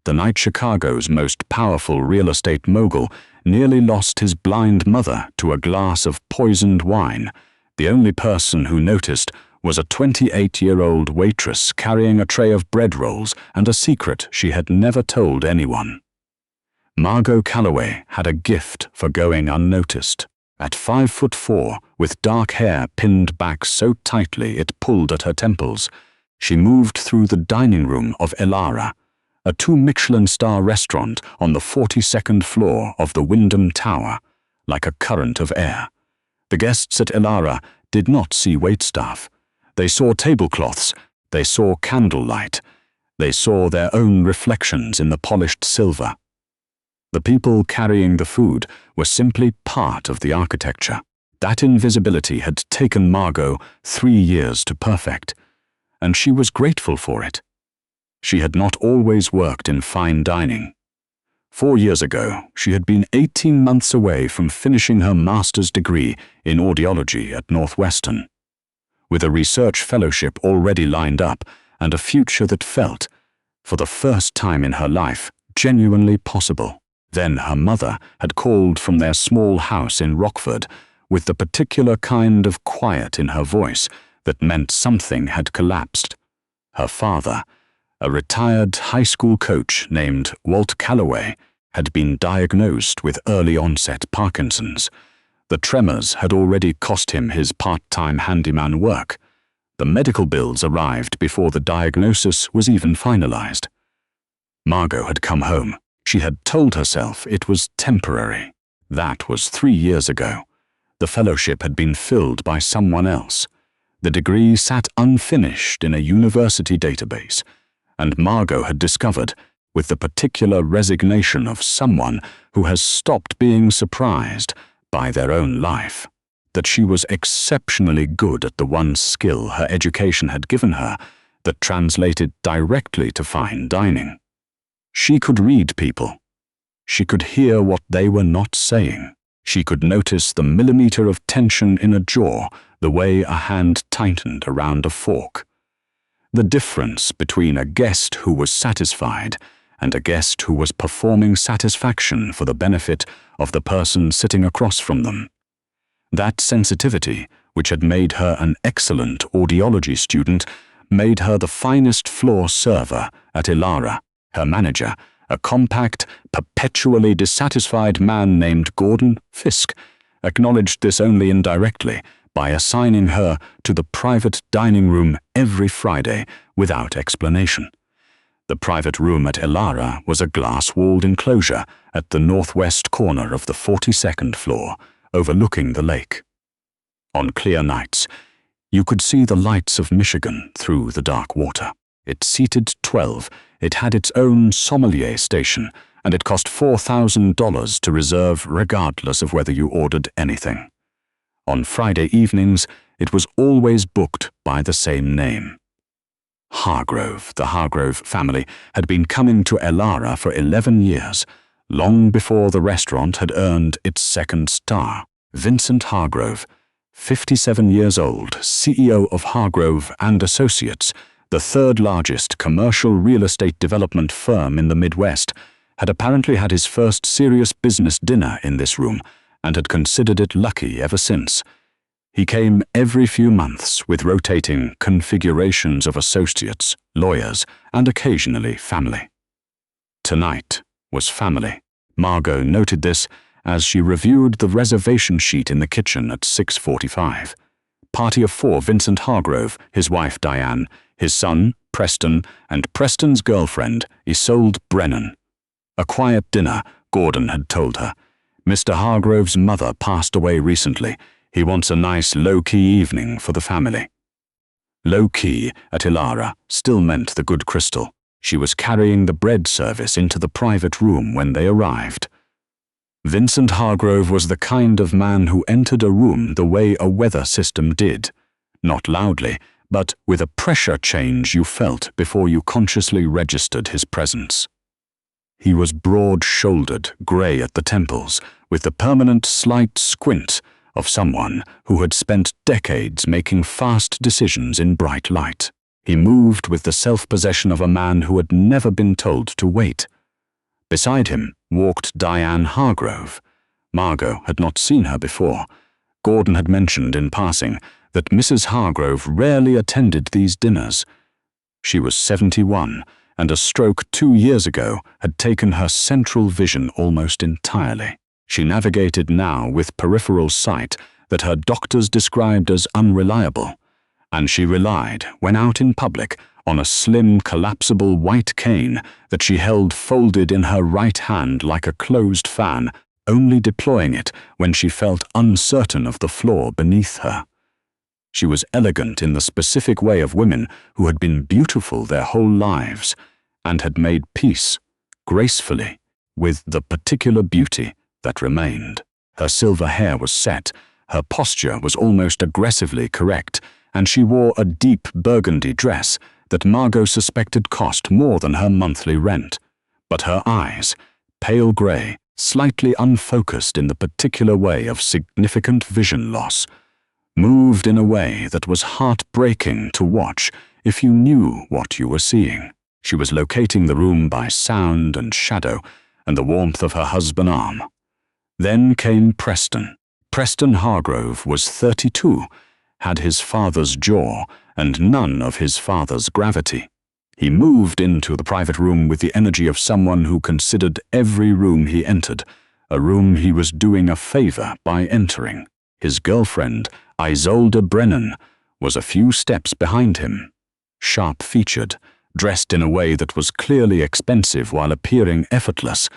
the night Chicago's most powerful real estate mogul nearly lost his blind mother to a glass of poisoned wine, the only person who noticed was a 28-year-old waitress carrying a tray of bread rolls and a secret she had never told anyone. Margot Calloway had a gift for going unnoticed. At 5'4", with dark hair pinned back so tightly it pulled at her temples, she moved through the dining room of Elara, a 2-Michelin-star restaurant on the 42nd floor of the Wyndham Tower, like a current of air. The guests at Elara did not see waitstaff. They saw tablecloths, they saw candlelight, they saw their own reflections in the polished silver. The people carrying the food were simply part of the architecture. That invisibility had taken Margot 3 years to perfect, and she was grateful for it. She had not always worked in fine dining. 4 years ago, she had been 18 months away from finishing her master's degree in audiology at Northwestern. With a research fellowship already lined up and a future that felt, for the first time in her life, genuinely possible. Then her mother had called from their small house in Rockford with the particular kind of quiet in her voice that meant something had collapsed. Her father, a retired high school coach named Walt Calloway, had been diagnosed with early-onset Parkinson's. The tremors had already cost him his part-time handyman work. The medical bills arrived before the diagnosis was even finalized. Margot had come home. She had told herself it was temporary. That was 3 years ago. The fellowship had been filled by someone else. The degree sat unfinished in a university database, and Margot had discovered, with the particular resignation of someone who has stopped being surprised by their own life, that she was exceptionally good at the one skill her education had given her that translated directly to fine dining. She could read people. She could hear what they were not saying. She could notice the millimeter of tension in a jaw, the way a hand tightened around a fork. The difference between a guest who was satisfied and a guest who was performing satisfaction for the benefit of the person sitting across from them. That sensitivity, which had made her an excellent audiology student, made her the finest floor server at Elara. Her manager, a compact, perpetually dissatisfied man named Gordon Fisk, acknowledged this only indirectly by assigning her to the private dining room every Friday without explanation. The private room at Elara was a glass-walled enclosure at the northwest corner of the 42nd floor, overlooking the lake. On clear nights, you could see the lights of Michigan through the dark water. It seated 12. It had its own sommelier station, and it cost $4,000 to reserve regardless of whether you ordered anything. On Friday evenings, it was always booked by the same name. Hargrove, the Hargrove family, had been coming to Elara for 11 years, long before the restaurant had earned its second star. Vincent Hargrove, 57 years old, CEO of Hargrove and Associates, the third largest commercial real estate development firm in the Midwest, had apparently had his first serious business dinner in this room and had considered it lucky ever since. He came every few months with rotating configurations of associates, lawyers, and occasionally family. Tonight was family. Margot noted this as she reviewed the reservation sheet in the kitchen at 6:45. Party of 4: Vincent Hargrove, his wife Diane, his son, Preston, and Preston's girlfriend, Isolde Brennan. A quiet dinner, Gordon had told her. Mr. Hargrove's mother passed away recently. He wants a nice low-key evening for the family. Low-key at Elara still meant the good crystal. She was carrying the bread service into the private room when they arrived. Vincent Hargrove was the kind of man who entered a room the way a weather system did, not loudly, but with a pressure change you felt before you consciously registered his presence. He was broad-shouldered, grey at the temples, with the permanent slight squint of someone who had spent decades making fast decisions in bright light. He moved with the self-possession of a man who had never been told to wait. Beside him walked Diane Hargrove. Margot had not seen her before. Gordon had mentioned in passing that Mrs. Hargrove rarely attended these dinners. She was 71, and a stroke 2 years ago had taken her central vision almost entirely. She navigated now with peripheral sight that her doctors described as unreliable, and she relied, when out in public, on a slim, collapsible white cane that she held folded in her right hand like a closed fan, only deploying it when she felt uncertain of the floor beneath her. She was elegant in the specific way of women who had been beautiful their whole lives and had made peace, gracefully, with the particular beauty that remained. Her silver hair was set, her posture was almost aggressively correct, and she wore a deep burgundy dress that Margot suspected cost more than her monthly rent. But her eyes, pale grey, slightly unfocused in the particular way of significant vision loss, moved in a way that was heartbreaking to watch if you knew what you were seeing. She was locating the room by sound and shadow and the warmth of her husband's arm. Then came Preston. Preston Hargrove was 32, had his father's jaw and none of his father's gravity. He moved into the private room with the energy of someone who considered every room he entered a room he was doing a favor by entering. His girlfriend, Isolde Brennan, was a few steps behind him. Sharp-featured, dressed in a way that was clearly expensive while appearing effortless,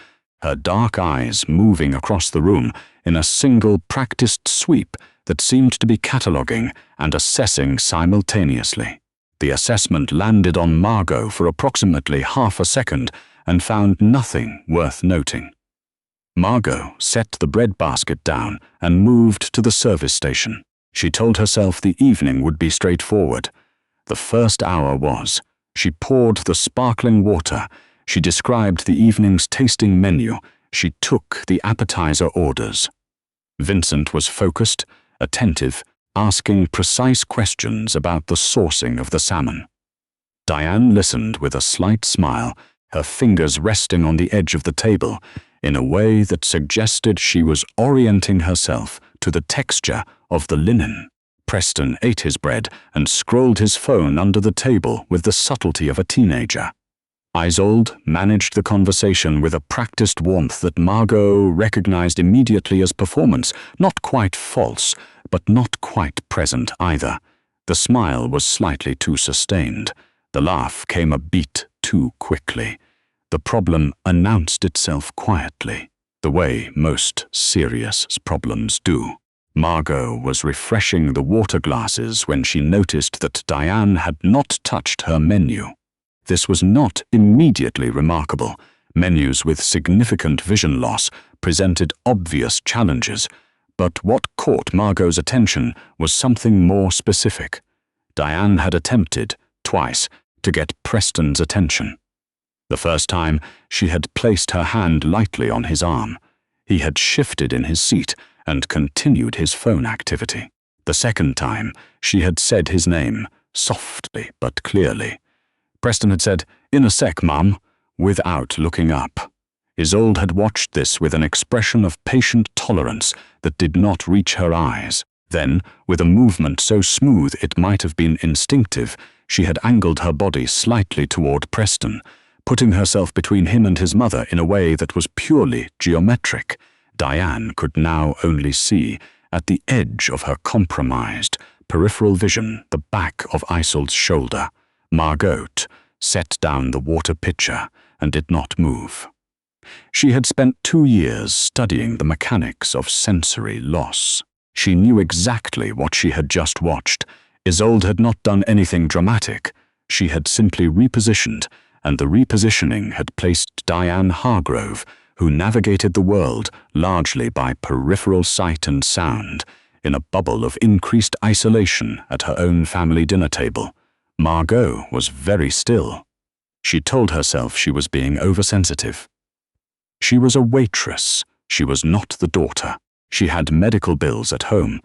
her dark eyes moving across the room in a single practiced sweep that seemed to be cataloguing and assessing simultaneously. The assessment landed on Margot for approximately half a second and found nothing worth noting. Margot set the breadbasket down and moved to the service station. She told herself the evening would be straightforward. The first hour was. She poured the sparkling water. She described the evening's tasting menu. She took the appetizer orders. Vincent was focused, attentive, asking precise questions about the sourcing of the salmon. Diane listened with a slight smile, her fingers resting on the edge of the table, in a way that suggested she was orienting herself to the texture of the linen. Preston ate his bread and scrolled his phone under the table with the subtlety of a teenager. Isolde managed the conversation with a practiced warmth that Margot recognized immediately as performance, not quite false, but not quite present either. The smile was slightly too sustained. The laugh came a beat too quickly. The problem announced itself quietly, the way most serious problems do. Margot was refreshing the water glasses when she noticed that Diane had not touched her menu. This was not immediately remarkable. Menus with significant vision loss presented obvious challenges, but what caught Margot's attention was something more specific. Diane had attempted, twice, to get Preston's attention. The first time, she had placed her hand lightly on his arm. He had shifted in his seat and continued his phone activity. The second time, she had said his name, softly but clearly. Preston had said, "In a sec, Mum," without looking up. Isolde had watched this with an expression of patient tolerance that did not reach her eyes. Then, with a movement so smooth it might have been instinctive, she had angled her body slightly toward Preston, putting herself between him and his mother in a way that was purely geometric. Diane could now only see, at the edge of her compromised peripheral vision, the back of Isolde's shoulder. Margot set down the water pitcher and did not move. She had spent 2 years studying the mechanics of sensory loss. She knew exactly what she had just watched. Isolde had not done anything dramatic. She had simply repositioned, and the repositioning had placed Diane Hargrove, who navigated the world largely by peripheral sight and sound, in a bubble of increased isolation at her own family dinner table. Margot was very still. She told herself she was being oversensitive. She was a waitress. She was not the daughter. She had medical bills at home,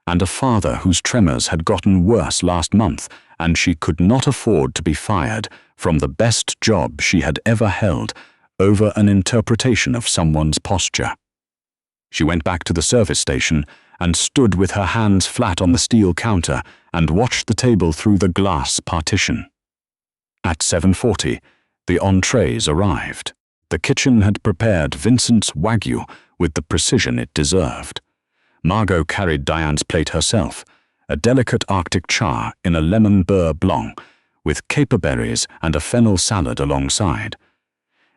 and a father whose tremors had gotten worse last month, and she could not afford to be fired from the best job she had ever held, over an interpretation of someone's posture. She went back to the service station and stood with her hands flat on the steel counter and watched the table through the glass partition. At 7:40, the entrees arrived. The kitchen had prepared Vincent's Wagyu with the precision it deserved. Margot carried Diane's plate herself, a delicate Arctic char in a lemon beurre blanc, with caperberries and a fennel salad alongside.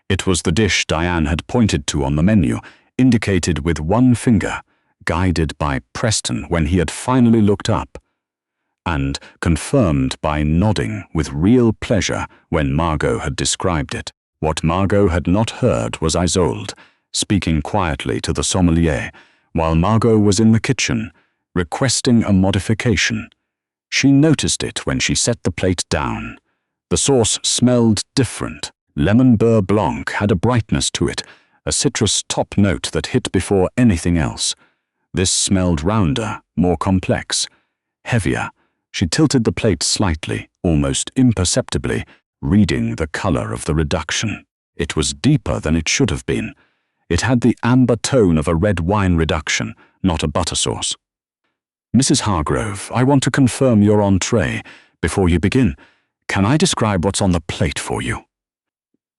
It was the dish Diane had pointed to on the menu, indicated with one finger, guided by Preston when he had finally looked up, and confirmed by nodding with real pleasure when Margot had described it. What Margot had not heard was Isolde, speaking quietly to the sommelier, while Margot was in the kitchen, requesting a modification. She noticed it when she set the plate down. The sauce smelled different. Lemon beurre blanc had a brightness to it, a citrus top note that hit before anything else. This smelled rounder, more complex, heavier. She tilted the plate slightly, almost imperceptibly, reading the color of the reduction. It was deeper than it should have been. It had the amber tone of a red wine reduction, not a butter sauce. "Mrs. Hargrove, I want to confirm your entree. Before you begin, can I describe what's on the plate for you?"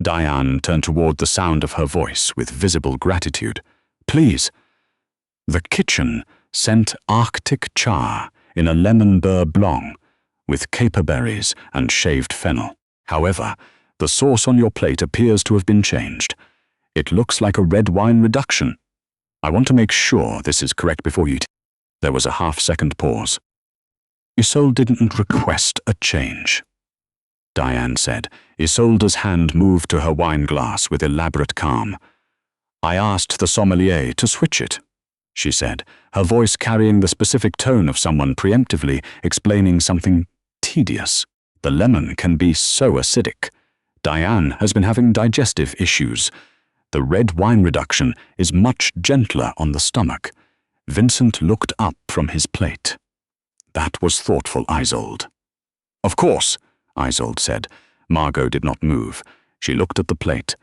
Diane turned toward the sound of her voice with visible gratitude. "Please." The kitchen sent Arctic char in a lemon beurre blanc with caperberries and shaved fennel. However, the sauce on your plate appears to have been changed. It looks like a red wine reduction. I want to make sure this is correct before you eat. There was a half-second pause. "Isolde didn't request a change," Diane said. Isolde's hand moved to her wine glass with elaborate calm. "I asked the sommelier to switch it," she said, her voice carrying the specific tone of someone preemptively explaining something tedious. "The lemon can be so acidic. Diane has been having digestive issues. The red wine reduction is much gentler on the stomach." Vincent looked up from his plate. "That was thoughtful, Isolde." "Of course," Isolde said. Margot did not move. She looked at the plate.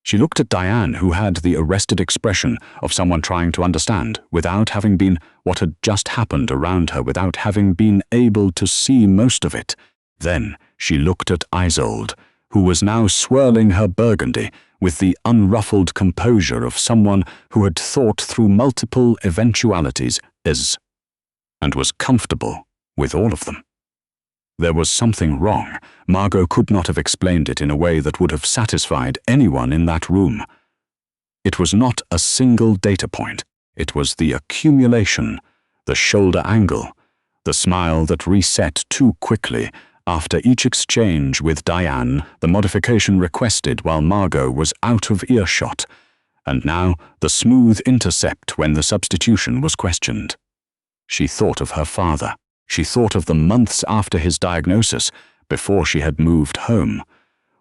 She looked at Diane, who had the arrested expression of someone trying to understand, without having been what had just happened around her, without having been able to see most of it. Then she looked at Isolde, who was now swirling her burgundy with the unruffled composure of someone who had thought through multiple eventualities and was comfortable with all of them. There was something wrong. Margot could not have explained it in a way that would have satisfied anyone in that room. It was not a single data point. It was the accumulation, the shoulder angle, the smile that reset too quickly after each exchange with Diane, the modification requested while Margot was out of earshot, and now the smooth intercept when the substitution was questioned. She thought of her father. She thought of the months after his diagnosis, before she had moved home,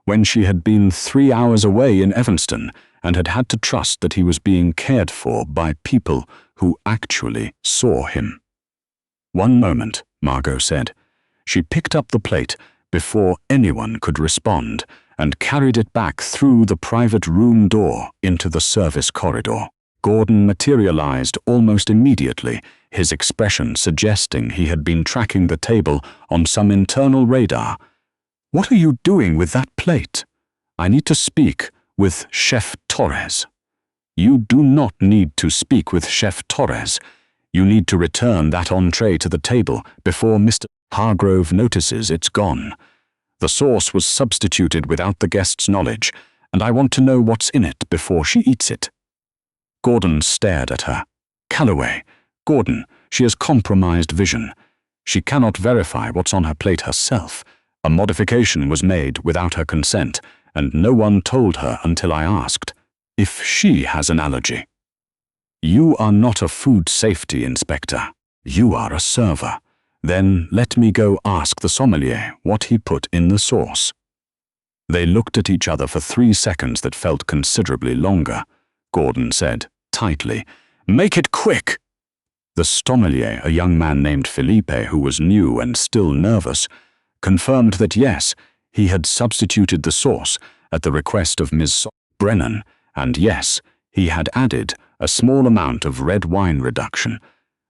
when she had been 3 hours away in Evanston and had had to trust that he was being cared for by people who actually saw him. "One moment," Margot said. She picked up the plate before anyone could respond and carried it back through the private room door into the service corridor. Gordon materialized almost immediately, his expression suggesting he had been tracking the table on some internal radar. "What are you doing with that plate?" "I need to speak with Chef Torres." "You do not need to speak with Chef Torres. You need to return that entree to the table before Mr. Hargrove notices it's gone. The sauce was substituted without the guest's knowledge, and I want to know what's in it before she eats it." Gordon stared at her. "Calloway, Gordon, she has compromised vision. She cannot verify what's on her plate herself. A modification was made without her consent, and no one told her until I asked. If she has an allergy." "You are not a food safety inspector. You are a server. Then let me go ask the sommelier what he put in the sauce." They looked at each other for 3 seconds that felt considerably longer. Gordon said, tightly, "Make it quick!" The sommelier, a young man named Felipe who was new and still nervous, confirmed that yes, he had substituted the sauce at the request of Ms. Brennan, and yes, he had added a small amount of red wine reduction.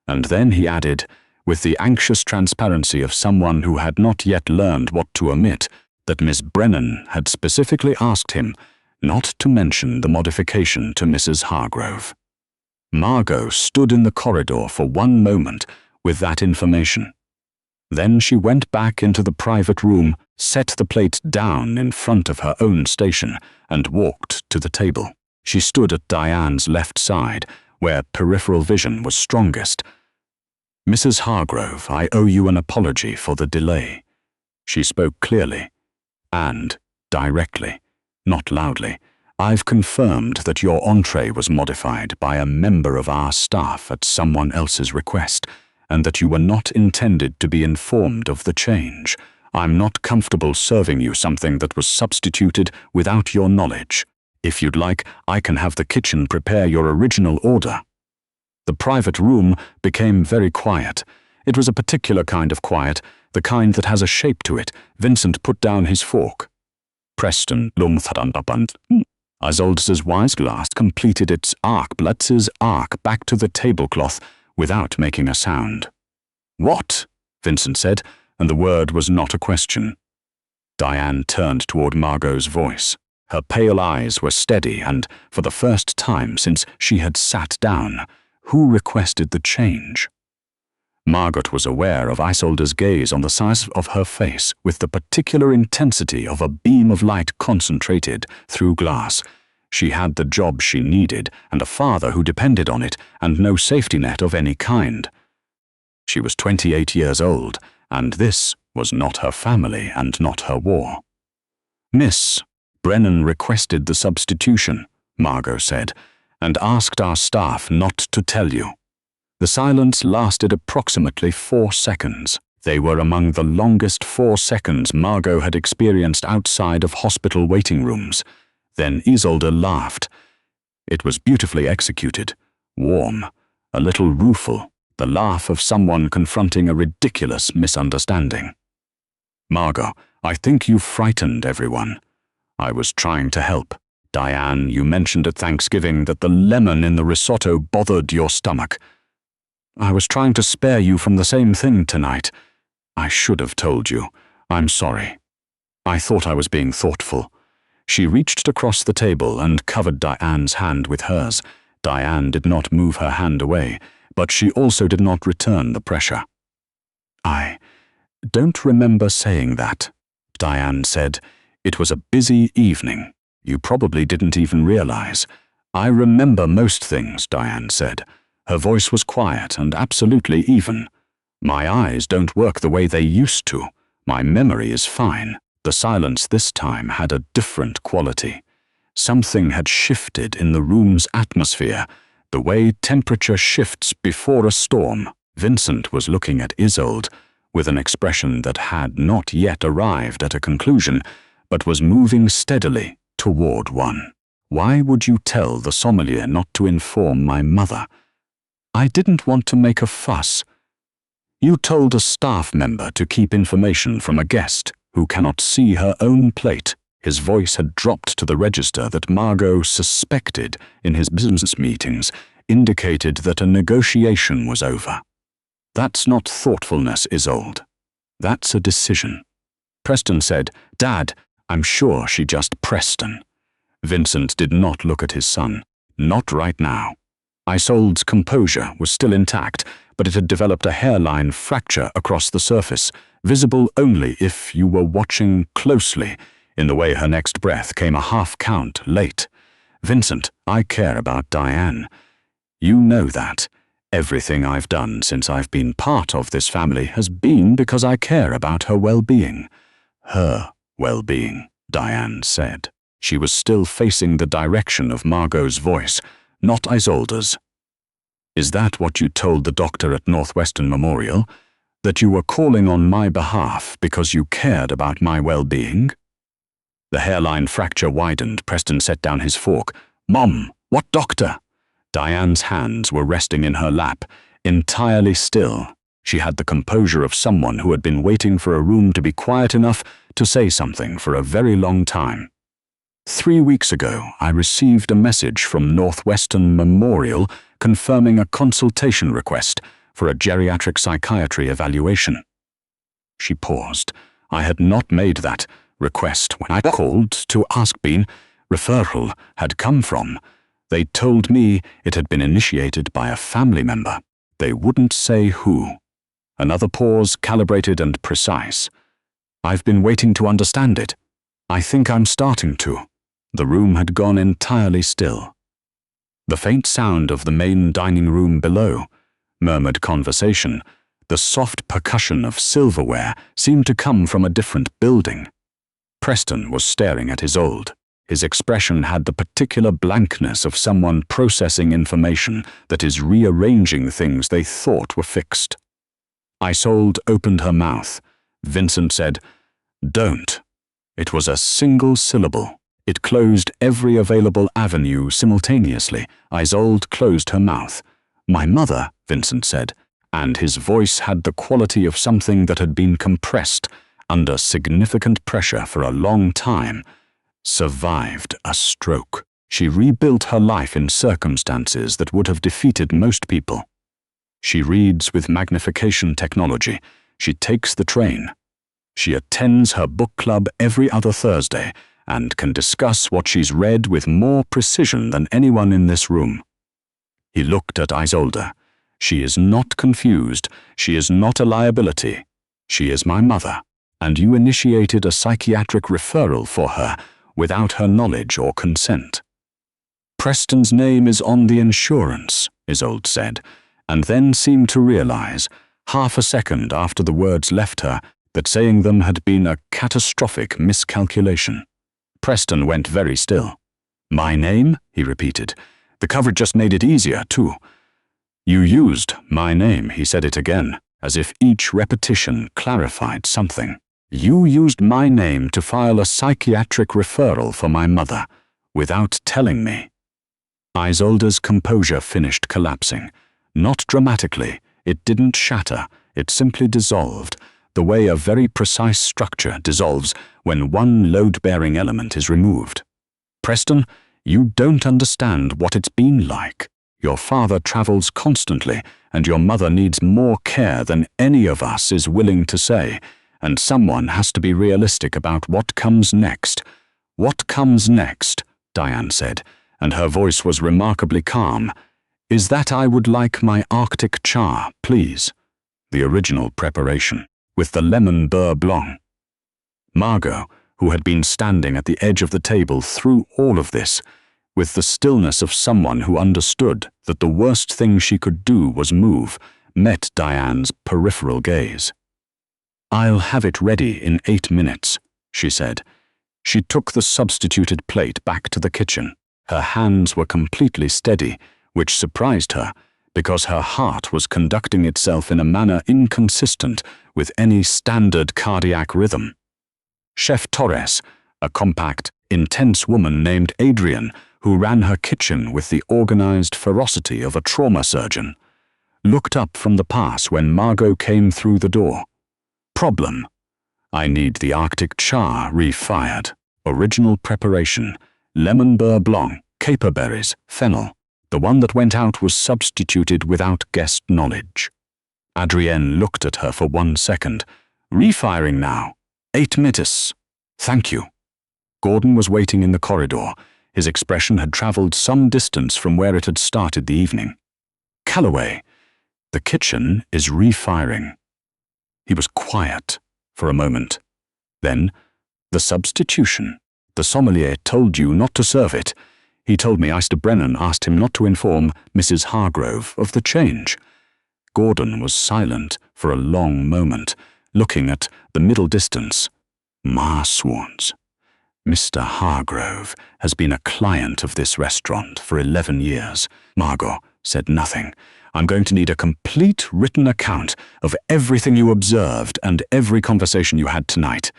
And then he added, with the anxious transparency of someone who had not yet learned what to omit, that Miss Brennan had specifically asked him not to mention the modification to Mrs. Hargrove. Margot stood in the corridor for one moment with that information. Then she went back into the private room, set the plate down in front of her own station, and walked to the table. She stood at Diane's left side, where peripheral vision was strongest. "Mrs. Hargrove, I owe you an apology for the delay." She spoke clearly and directly, not loudly. "I've confirmed that your entree was modified by a member of our staff at someone else's request, and that you were not intended to be informed of the change. I'm not comfortable serving you something that was substituted without your knowledge. If you'd like, I can have the kitchen prepare your original order." The private room became very quiet. It was a particular kind of quiet, the kind that has a shape to it. Vincent put down his fork. Preston lumthadandaband. Isolde's wiseglass completed its arc, Blitz's arc back to the tablecloth without making a sound. "What?" Vincent said, and the word was not a question. Diane turned toward Margot's voice. Her pale eyes were steady, and, for the first time since she had sat down, who requested the change? Margot was aware of Isolde's gaze on the size of her face with the particular intensity of a beam of light concentrated through glass. She had the job she needed, and a father who depended on it, and no safety net of any kind. She was 28 years old, and this was not her family and not her war. "Miss, Brennan requested the substitution," Margot said, "and asked our staff not to tell you." The silence lasted approximately 4 seconds. They were among the longest 4 seconds Margot had experienced outside of hospital waiting rooms. Then Isolde laughed. It was beautifully executed, warm, a little rueful, the laugh of someone confronting a ridiculous misunderstanding. "Margot, I think you frightened everyone. I was trying to help. Diane, you mentioned at Thanksgiving that the lemon in the risotto bothered your stomach. I was trying to spare you from the same thing tonight. I should have told you. I'm sorry. I thought I was being thoughtful." She reached across the table and covered Diane's hand with hers. Diane did not move her hand away, but she also did not return the pressure. "I don't remember saying that," Diane said. "It was a busy evening. You probably didn't even realize." "I remember most things," Diane said. Her voice was quiet and absolutely even. "My eyes don't work the way they used to. My memory is fine." The silence this time had a different quality. Something had shifted in the room's atmosphere, the way temperature shifts before a storm. Vincent was looking at Isolde with an expression that had not yet arrived at a conclusion, but was moving steadily toward one. "Why would you tell the sommelier not to inform my mother?" "I didn't want to make a fuss." "You told a staff member to keep information from a guest who cannot see her own plate." His voice had dropped to the register that Margot suspected in his business meetings indicated that a negotiation was over. "That's not thoughtfulness, Isolde. That's a decision." Preston said, "Dad, I'm sure she just Preston." Vincent did not look at his son. "Not right now." Isolde's composure was still intact, but it had developed a hairline fracture across the surface, visible only if you were watching closely, in the way her next breath came a half count late. "Vincent, I care about Diane. You know that. Everything I've done since I've been part of this family has been because I care about her well-being." "Her well-being," Diane said. She was still facing the direction of Margot's voice, not Isolde's. "Is that what you told the doctor at Northwestern Memorial? That you were calling on my behalf because you cared about my well-being?" The hairline fracture widened. Preston set down his fork. "Mom, what doctor?" Diane's hands were resting in her lap, entirely still. She had the composure of someone who had been waiting for a room to be quiet enough to say something for a very long time. 3 weeks ago, I received a message from Northwestern Memorial confirming a consultation request for a geriatric psychiatry evaluation. She paused. I had not made that request when I called to ask Bean. Referral had come from. They told me it had been initiated by a family member. They wouldn't say who. Another pause, calibrated and precise. I've been waiting to understand it. I think I'm starting to. The room had gone entirely still. The faint sound of the main dining room below, murmured conversation, the soft percussion of silverware seemed to come from a different building. Preston was staring at Isolde. His expression had the particular blankness of someone processing information that is rearranging things they thought were fixed. Isolde opened her mouth. Vincent said, "Don't." It was a single syllable. It closed every available avenue simultaneously. Isolde closed her mouth. "My mother," Vincent said, and his voice had the quality of something that had been compressed under significant pressure for a long time, survived a stroke. She rebuilt her life in circumstances that would have defeated most people. She reads with magnification technology. She takes the train. She attends her book club every other Thursday and can discuss what she's read with more precision than anyone in this room. He looked at Isolde. She is not confused. She is not a liability. She is my mother, and you initiated a psychiatric referral for her without her knowledge or consent. Preston's name is on the insurance, Isolde said, and then seemed to realize, half a second after the words left her, that saying them had been a catastrophic miscalculation. Preston went very still. "My name?" he repeated. "The coverage just made it easier, too." "You used my name," he said it again, as if each repetition clarified something. "You used my name to file a psychiatric referral for my mother, without telling me." Isolde's composure finished collapsing. Not dramatically. It didn't shatter. It simply dissolved, the way a very precise structure dissolves when one load-bearing element is removed. "Preston, you don't understand what it's been like. Your father travels constantly, and your mother needs more care than any of us is willing to say, and someone has to be realistic about what comes next." "What comes next?" Diane said, and her voice was remarkably calm. "Is that I would like my Arctic char, please. The original preparation, with the lemon beurre blanc." Margot, who had been standing at the edge of the table through all of this, with the stillness of someone who understood that the worst thing she could do was move, met Diane's peripheral gaze. "I'll have it ready in 8 minutes," she said. She took the substituted plate back to the kitchen. Her hands were completely steady, which surprised her, because her heart was conducting itself in a manner inconsistent with any standard cardiac rhythm. Chef Torres, a compact, intense woman named Adrian, who ran her kitchen with the organized ferocity of a trauma surgeon, looked up from the pass when Margot came through the door. "Problem. I need the Arctic char refired. Original preparation. Lemon beurre blanc, caper berries, fennel. The one that went out was substituted without guest knowledge." Adrienne looked at her for 1 second. "Refiring now. 8 minutes. Thank you." Gordon was waiting in the corridor. His expression had traveled some distance from where it had started the evening. "Calloway, the kitchen is refiring." He was quiet for a moment. Then, "The substitution. The sommelier told you not to serve it. He told me Mr. Brennan asked him not to inform Mrs. Hargrove of the change." Gordon was silent for a long moment, looking at the middle distance. Ma Swans. "Mr. Hargrove has been a client of this restaurant for 11 years. Margot said nothing. "I'm going to need a complete written account of everything you observed and every conversation you had tonight.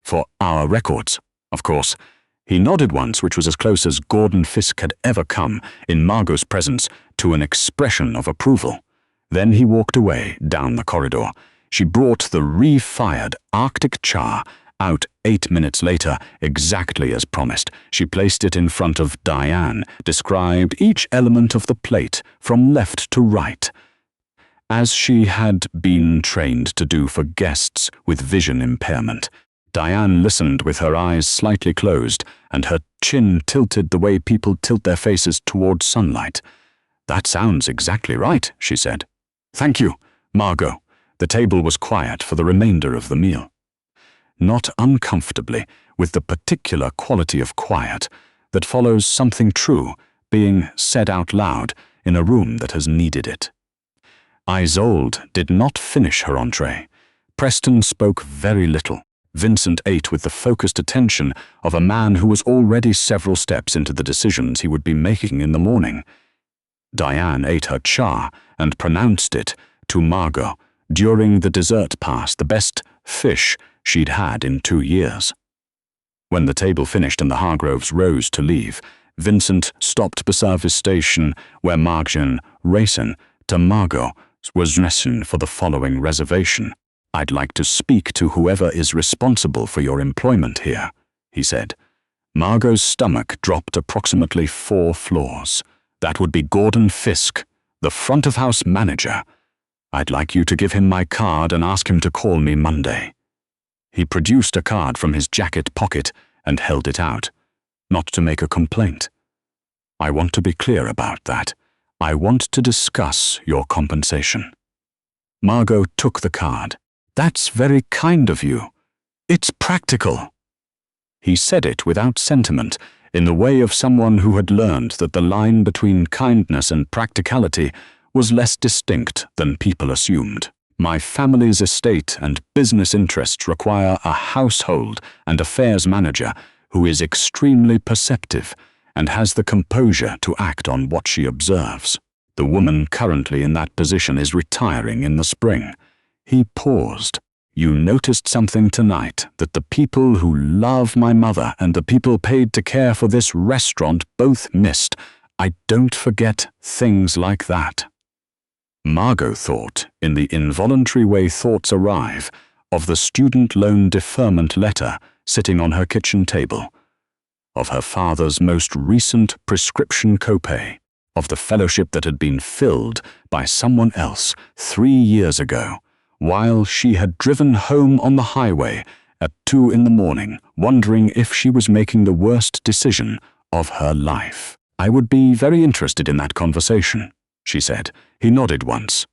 For our records, of course." He nodded once, which was as close as Gordon Fisk had ever come, in Margot's presence, to an expression of approval. Then he walked away down the corridor. She brought the refired Arctic char out 8 minutes later, exactly as promised, she placed it in front of Diane, described each element of the plate from left to right, as she had been trained to do for guests with vision impairment. Diane listened with her eyes slightly closed and her chin tilted the way people tilt their faces towards sunlight. "That sounds exactly right," she said. "Thank you, Margot." The table was quiet for the remainder of the meal. Not uncomfortably, with the particular quality of quiet that follows something true being said out loud in a room that has needed it. Isolde did not finish her entree. Preston spoke very little. Vincent ate with the focused attention of a man who was already several steps into the decisions he would be making in the morning. Diane ate her cha and pronounced it, to Margot, during the dessert pass, the best fish she'd had in 2 years. When the table finished and the Hargroves rose to leave, Vincent stopped beside his station where Margot racing to Margot was dressing for the following reservation. "I'd like to speak to whoever is responsible for your employment here," he said. Margot's stomach dropped approximately 4 floors. "That would be Gordon Fisk, the front-of-house manager. I'd like you to give him my card and ask him to call me Monday." He produced a card from his jacket pocket and held it out, not to make a complaint. "I want to be clear about that. I want to discuss your compensation." Margot took the card. "That's very kind of you. It's practical." He said it without sentiment, in the way of someone who had learned that the line between kindness and practicality was less distinct than people assumed. "My family's estate and business interests require a household and affairs manager who is extremely perceptive and has the composure to act on what she observes. The woman currently in that position is retiring in the spring." He paused. "You noticed something tonight that the people who love my mother and the people paid to care for this restaurant both missed. I don't forget things like that." Margot thought, in the involuntary way thoughts arrive, of the student loan deferment letter sitting on her kitchen table, of her father's most recent prescription copay, of the fellowship that had been filled by someone else 3 years ago, while she had driven home on the highway at 2 in the morning, wondering if she was making the worst decision of her life. "I would be very interested in that conversation," she said. He nodded once.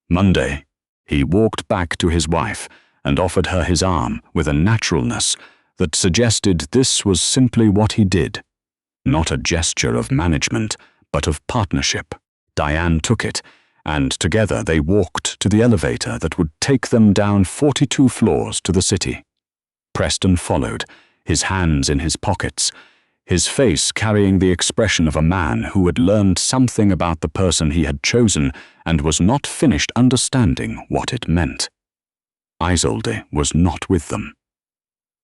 "Monday." He walked back to his wife and offered her his arm with a naturalness that suggested this was simply what he did. Not a gesture of management, but of partnership. Diane took it, and together they walked to the elevator that would take them down 42 floors to the city. Preston followed, his hands in his pockets, his face carrying the expression of a man who had learned something about the person he had chosen and was not finished understanding what it meant. Isolde was not with them.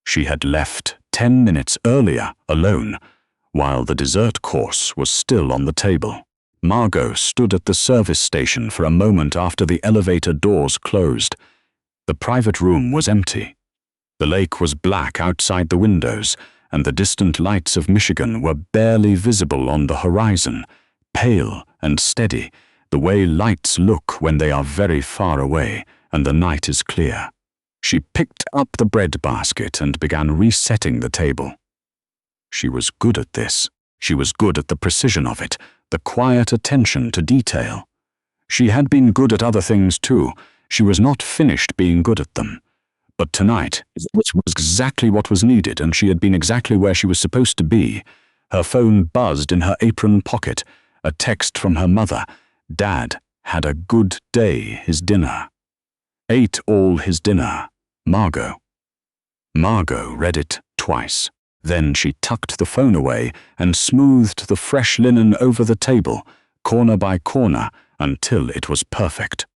She had left 10 minutes earlier alone, while the dessert course was still on the table. Margot stood at the service station for a moment after the elevator doors closed. The private room was empty. The lake was black outside the windows, and the distant lights of Michigan were barely visible on the horizon, pale and steady, the way lights look when they are very far away and the night is clear. She picked up the bread basket and began resetting the table. She was good at this. She was good at the precision of it, the quiet attention to detail. She had been good at other things too. She was not finished being good at them. But tonight, which was exactly what was needed, and she had been exactly where she was supposed to be. Her phone buzzed in her apron pocket, a text from her mother. Dad had a good day, his dinner. Ate all his dinner. Margot. Margot read it twice. Then she tucked the phone away and smoothed the fresh linen over the table, corner by corner, until it was perfect.